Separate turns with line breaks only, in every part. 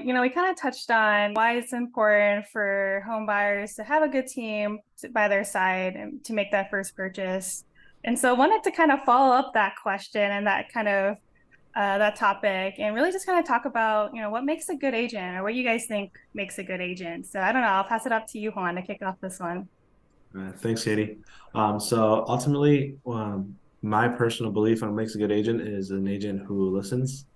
we kind of touched on why it's important for home buyers to have a good team by their side and to make that first purchase. And so I wanted to kind of follow up that question and that kind of that topic and really just kind of talk about, what makes a good agent or what you guys think makes a good agent. So I don't know, I'll pass it up to you, Juan, to kick off this one.
Thanks, Katie. So ultimately, my personal belief on what makes a good agent is an agent who listens,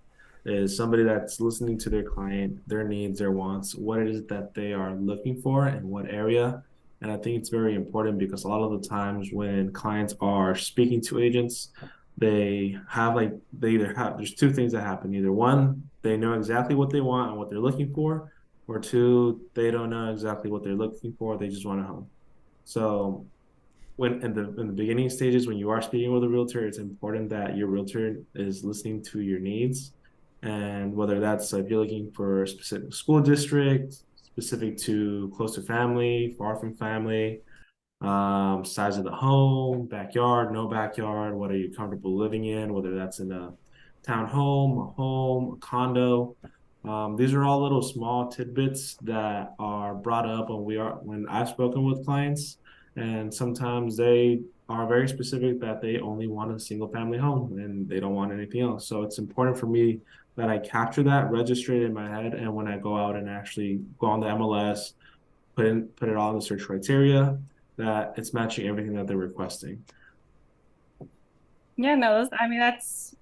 is somebody that's listening to their client, their needs, their wants, what it is that they are looking for, and what area. And I think it's very important because a lot of the times when clients are speaking to agents, they either have there's two things that happen. Either one, they know exactly what they want and what they're looking for, or two, they don't know exactly what they're looking for. They just want a home. So when in the beginning stages, when you are speaking with a realtor, it's important that your realtor is listening to your needs. And whether that's if you're looking for a specific school district, specific to close to family, far from family, size of the home, backyard, no backyard, what are you comfortable living in, whether that's in a townhome, a home, a condo. These are all little small tidbits that are brought up when I've spoken with clients, and sometimes they are very specific that they only want a single family home and they don't want anything else. So it's important for me that I capture that, register it in my head, and when I go out and actually go on the MLS, put it all in the search criteria, that it's matching everything that they're requesting.
Yeah, no, I mean that's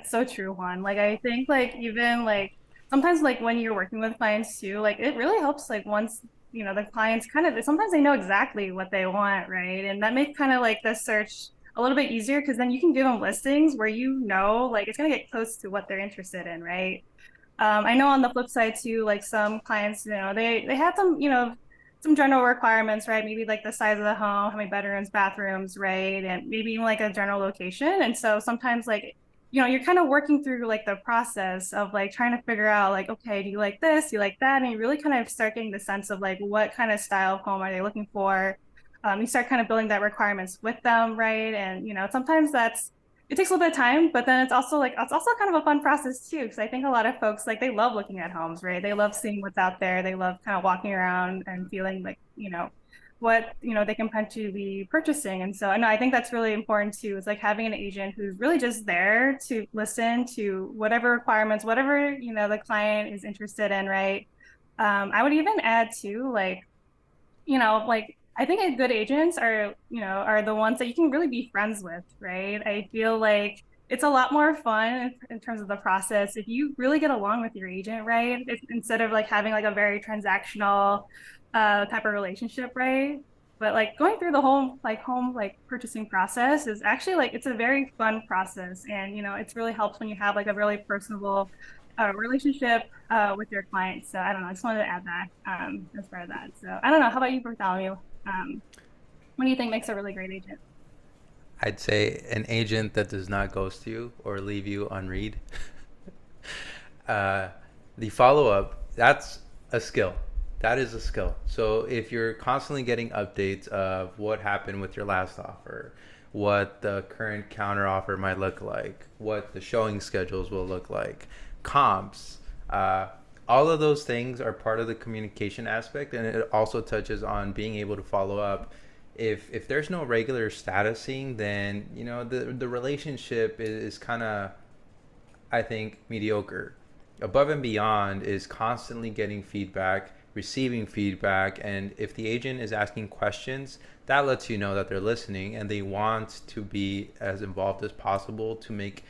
so true, Juan. Like I think like even like sometimes like when you're working with clients too, like it really helps like once the clients kind of sometimes they know exactly what they want, right? And that makes kind of like the search a little bit easier because then you can give them listings where like it's gonna get close to what they're interested in, right? I know on the flip side too, like some clients, they had some general requirements, right? Maybe like the size of the home, how many bedrooms, bathrooms, right? And maybe even like a general location. And so sometimes like, you're kind of working through like the process of like trying to figure out like, okay, do you like this? Do you like that? And you really kind of start getting the sense of like what kind of style of home are they looking for? You start kind of building that requirements with them, right? And sometimes it takes a little bit of time, but then it's also kind of a fun process too, because I think a lot of folks like they love looking at homes, right? They love seeing what's out there. They love kind of walking around and feeling like, what, they can potentially be purchasing. And so, I think that's really important too, is like having an agent who's really just there to listen to whatever requirements, whatever, the client is interested in, right? I would even add too, like I think good agents are the ones that you can really be friends with, right? I feel like it's a lot more fun in terms of the process if you really get along with your agent, right? Instead of like having like a very transactional type of relationship, right? But like going through the home like purchasing process is actually like it's a very fun process, and it's really helps when you have like a really personable relationship with your clients. So I don't know. I just wanted to add that as part of that. So I don't know. How about you, Bartholomew? Um, what do you think makes a really great agent?
I'd say an agent that does not ghost you or leave you unread. uh, the follow up, that's a skill. That is a skill. So if you're constantly getting updates of what happened with your last offer, what the current counter offer might look like, what the showing schedules will look like, comps, uh, all of those things are part of the communication aspect, and it also touches on being able to follow up. If there's no regular statusing, then the relationship is kind of, I think, mediocre. Above and beyond is constantly getting feedback, receiving feedback, and if the agent is asking questions, that lets you know that they're listening and they want to be as involved as possible to make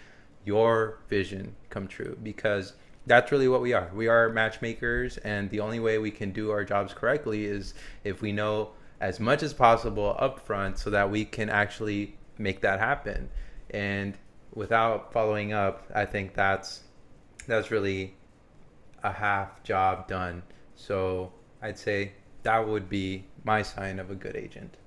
your vision come true, because that's really what we are. We are matchmakers, and the only way we can do our jobs correctly is if we know as much as possible up front so that we can actually make that happen. And without following up, I think that's really a half job done. So I'd say that would be my sign of a good agent.